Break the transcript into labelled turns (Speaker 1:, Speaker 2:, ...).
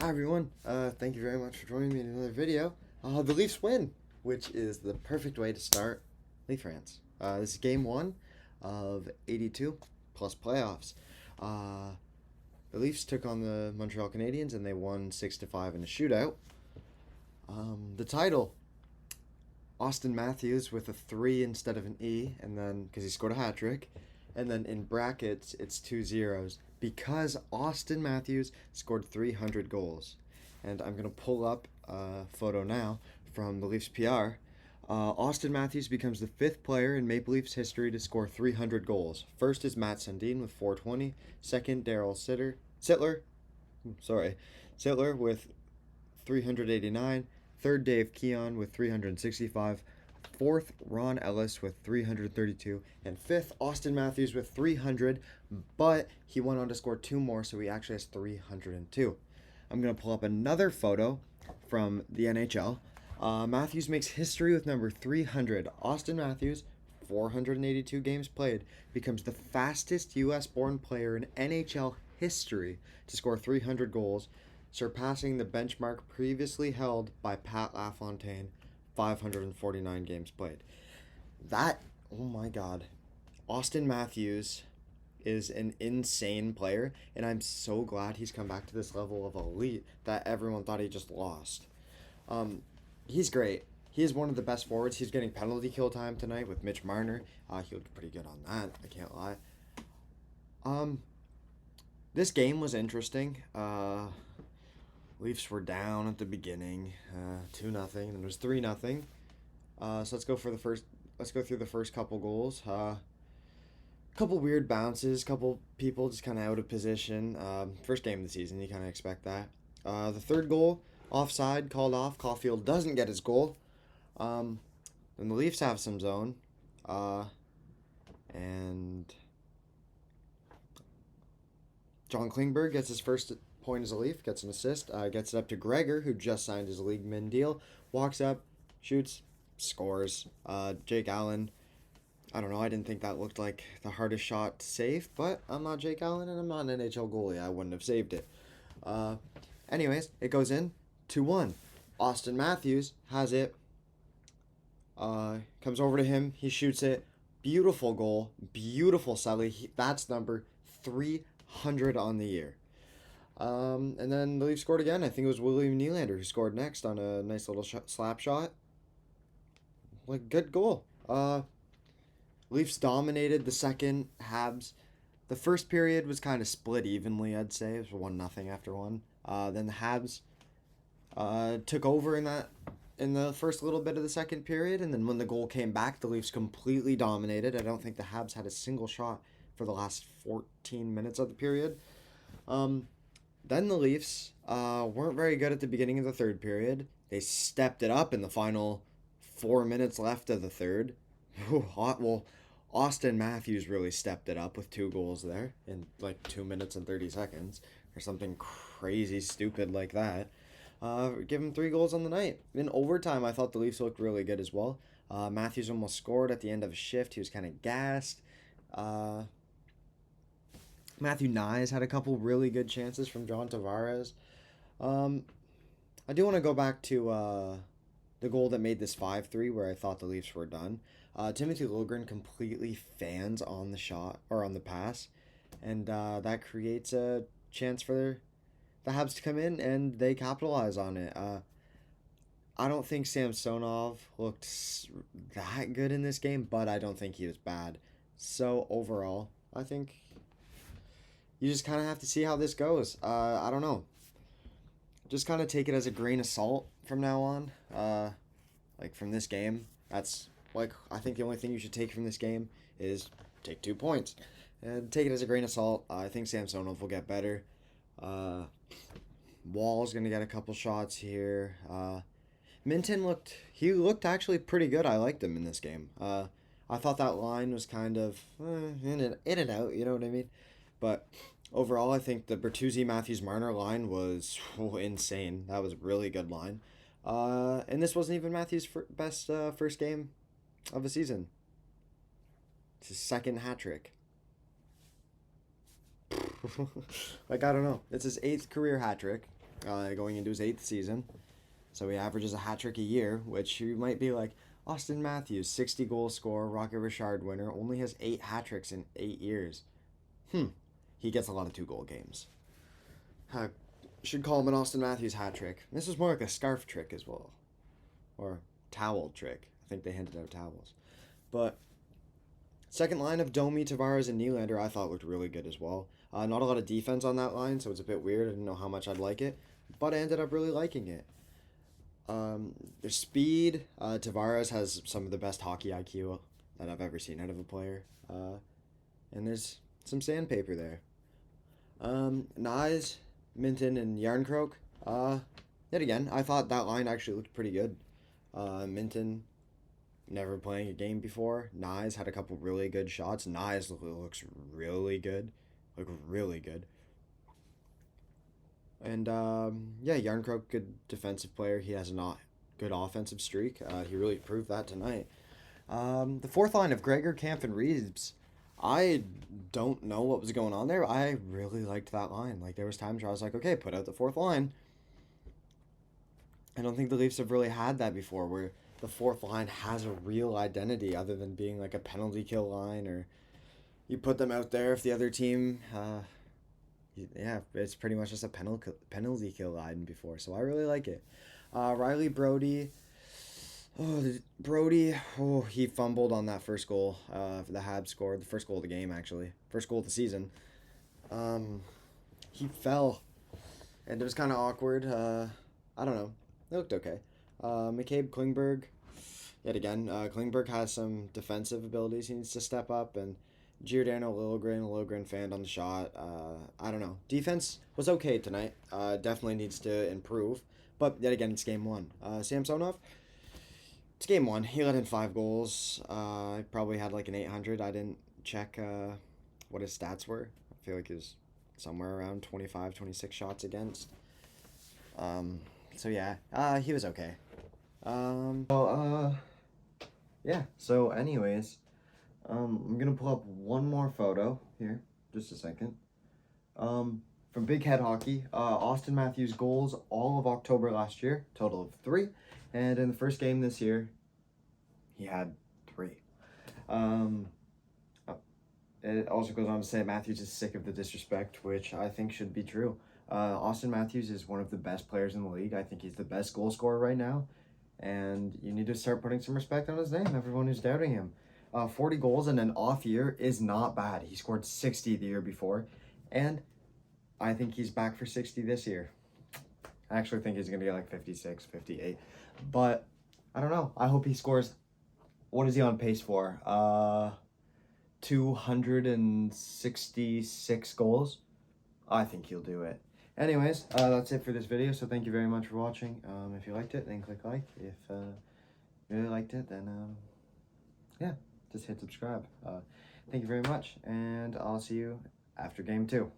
Speaker 1: Hi everyone, thank you very much for joining me in another video. The Leafs win, which is the perfect way to start Leaf Rants. This is game one of 82 plus playoffs. The Leafs took on the Montreal Canadiens and they won 6-5 in a shootout. The title, Auston Matthews with a 3 instead of an E, and then because he scored a hat trick, and then in brackets it's 2 zeros because Auston Matthews scored 300 goals. And I'm going to pull up a photo now from the Leafs PR. Auston Matthews becomes the 5th player in Maple Leafs history to score 300 goals. First is Matt Sundin with 420. Second, Daryl Sittler with 389. Third, Dave Keon with 365. Fourth, Ron Ellis with 332. And fifth, Auston Matthews with 300. But he went on to score 2 more, so he actually has 302. I'm going to pull up another photo from the NHL. Matthews makes history with number 300. Auston Matthews, 482 games played, becomes the fastest U.S.-born player in NHL history to score 300 goals, surpassing the benchmark previously held by Pat LaFontaine, 549 games played. Oh my God. Auston Matthews is an insane player, and I'm so glad he's come back to this level of elite that everyone thought he just lost. He's great. He is one of the best forwards. He's getting penalty kill time tonight with Mitch Marner. He looked pretty good on that, I can't lie. This game was interesting. Leafs were down at the beginning, 2-0, and it was 3-0. So let's go through the first couple goals. Couple weird bounces, couple people just kind of out of position. First game of the season, you kind of expect that. The third goal, offside, called off. Caulfield doesn't get his goal. Then the Leafs have some zone. And John Klingberg gets his first point as a Leaf, gets an assist, gets it up to Gregor, who just signed his league min deal, walks up, shoots, scores. Jake Allen, I don't know, I didn't think that looked like the hardest shot to save, but I'm not Jake Allen and I'm not an NHL goalie. I wouldn't have saved it. Anyways, it goes in, 2-1. Auston Matthews has it, comes over to him, he shoots it, beautiful goal, beautiful Sully. That's number 300 on the year. And then the Leafs scored again. I think it was William Nylander who scored next on a nice little slap shot. Good goal. Leafs dominated the second. Habs. The first period was kind of split evenly, I'd say. It was 1-0 after one. Then the Habs took over in the first little bit of the second period, and then when the goal came back, the Leafs completely dominated. I don't think the Habs had a single shot for the last 14 minutes of the period. Then the Leafs weren't very good at the beginning of the third period. They stepped it up in the final 4 minutes left of the third. Well, Auston Matthews really stepped it up with 2 goals there in 2 minutes and 30 seconds or something crazy stupid like that. Give him 3 goals on the night. In overtime, I thought the Leafs looked really good as well. Matthews almost scored at the end of a shift. He was kind of gassed. Matthew Nyes had a couple really good chances from John Tavares. I do want to go back to the goal that made this 5-3 where I thought the Leafs were done. Timothy Liljegren completely fans on the shot or on the pass, and that creates a chance for the Habs to come in, and they capitalize on it. I don't think Samsonov looked that good in this game, but I don't think he was bad. So overall, I think you just kind of have to see how this goes. I don't know. Just kind of take it as a grain of salt from now on. From this game, that's I think the only thing you should take from this game is take 2 points and take it as a grain of salt. I think Samsonov will get better. Wall's gonna get a couple shots here. Minton looked actually pretty good. I liked him in this game. I thought that line was kind of in and out. You know what I mean? But overall, I think the Bertuzzi-Matthews-Marner line was insane. That was a really good line. And this wasn't even Matthews' best first game of the season. It's his second hat trick. I don't know. It's his 8th career hat trick. going into his 8th season. So he averages a hat trick a year, which you might be like, Auston Matthews, 60 goal scorer, Rocket Richard winner, only has 8 hat tricks in 8 years. He gets a lot of 2-goal games. Should call him an Auston Matthews hat trick. This is more like a scarf trick as well. Or towel trick. I think they handed out towels. But second line of Domi, Tavares, and Nylander I thought looked really good as well. Not a lot of defense on that line, so it's a bit weird. I didn't know how much I'd like it. But I ended up really liking it. Their speed. Tavares has some of the best hockey IQ that I've ever seen out of a player. And there's some sandpaper there. Nyes, Minton, and Yarncroke. Yet again, I thought that line actually looked pretty good. Minton, never playing a game before. Nyes had a couple really good shots. Nyes looks really good. Really good. And, Yarncroke, good defensive player. He has a not good offensive streak. He really proved that tonight. The fourth line of Gregor, Camp, and Reeves. I don't know what was going on there. I really liked that line. There was times where I was like, okay, put out the fourth line. I don't think the Leafs have really had that before, where the fourth line has a real identity other than being like a penalty kill line, or you put them out there if the other team, it's pretty much just a penalty kill line before. So I really like it. Riley Brody. He fumbled on that first goal. The Habs scored the first goal of the game, actually. First goal of the season. He fell, and it was kind of awkward. I don't know. It looked okay. McCabe Klingberg, yet again. Klingberg has some defensive abilities. He needs to step up, and Giordano Liljegren fanned on the shot. I don't know. Defense was okay tonight. Definitely needs to improve, but yet again, it's game 1. Samsonov. It's game 1. He let in 5 goals. He probably had an 800. I didn't check what his stats were. I feel like he was somewhere around 25, 26 shots against. So yeah, he was okay. So anyways, I'm gonna pull up one more photo here, just a second. From Big Head Hockey, Auston Matthews goals all of October last year, total of 3. And in the first game this year, he had 3. It also goes on to say Matthews is sick of the disrespect, which I think should be true. Auston Matthews is one of the best players in the league. I think he's the best goal scorer right now. And you need to start putting some respect on his name, everyone who's doubting him. 40 goals in an off year is not bad. He scored 60 the year before. And I think he's back for 60 this year. I actually think he's going to get 56, 58. But I don't know. I hope he scores. What is he on pace for? 266 goals. I think he'll do it. Anyways, that's it for this video. So thank you very much for watching. If you liked it, then click like. If you really liked it, then just hit subscribe. Thank you very much, and I'll see you after game 2.